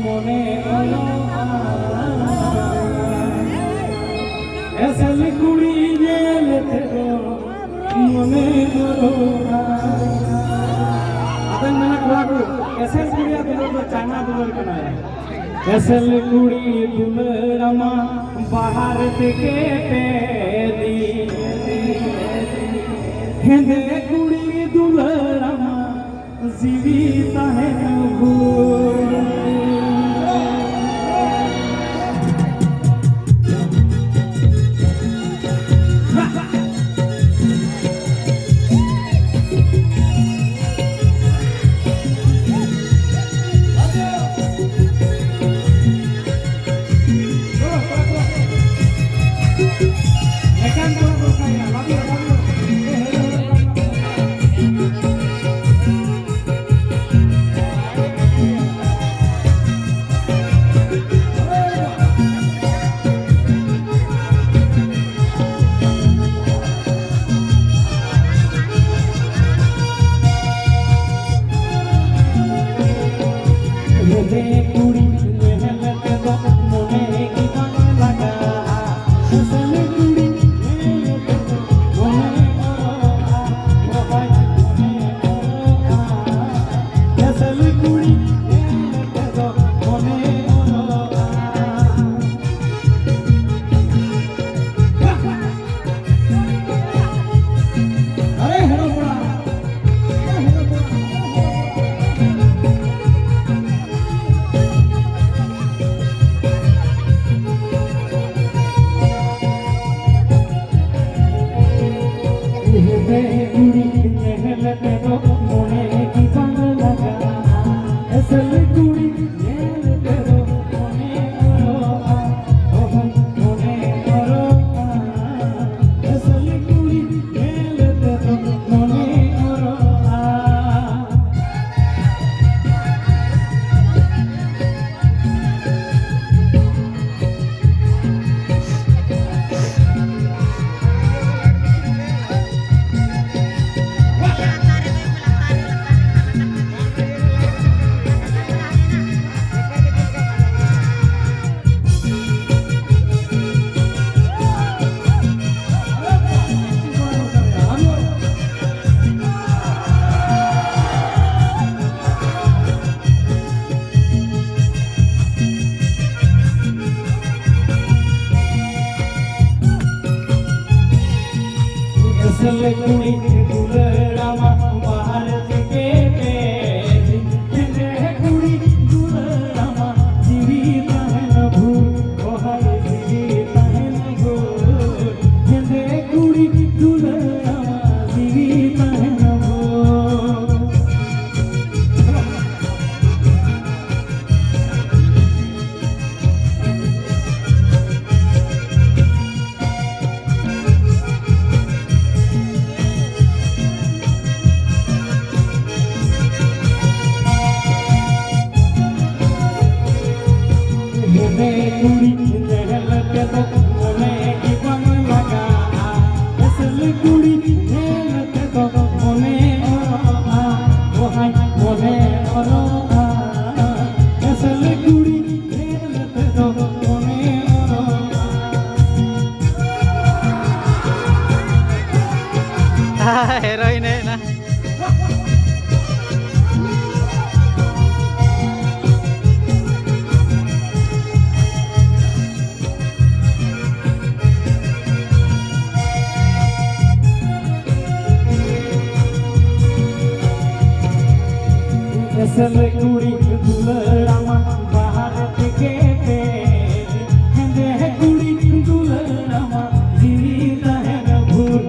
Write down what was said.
মনে এসেল কুড়ি গেলেতে মনে ಅದನ್ನ ನನಗೆ ಎಸೆಲ್ ಕುಡಿಯ ದುಲರ್ ಚಾನಾ ದುಲರ್ ಕನ ಎಸೆಲ್ ಕುಡಿ ದುಲರಮ ಬಾಹರ থেকে পেলি হেঁদে কুড়ি দুলরম জীবিত है এসেল কুড়ি দুলরমা বাহার থেকে পেলি হেঁদে কুড়ি দুলরমা জীবিত হেন ভুল ওহাই জীবিত হেন ভুল হেঁদে কুড়ি দুলরমা জীবিত হেন ভুল কুড়ি হেলতে তো মনে কি বন লাগা এসেল কুড়ি হেলতে তো মনে ওহাই মনে এসেল কুড়ি হেলতে তো মনে heroin na এসেল কুড়ি দুলরমা বাহার থেকে পেলি হেঁদে কুড়ি দুলরমা জীবিত হেন ভুল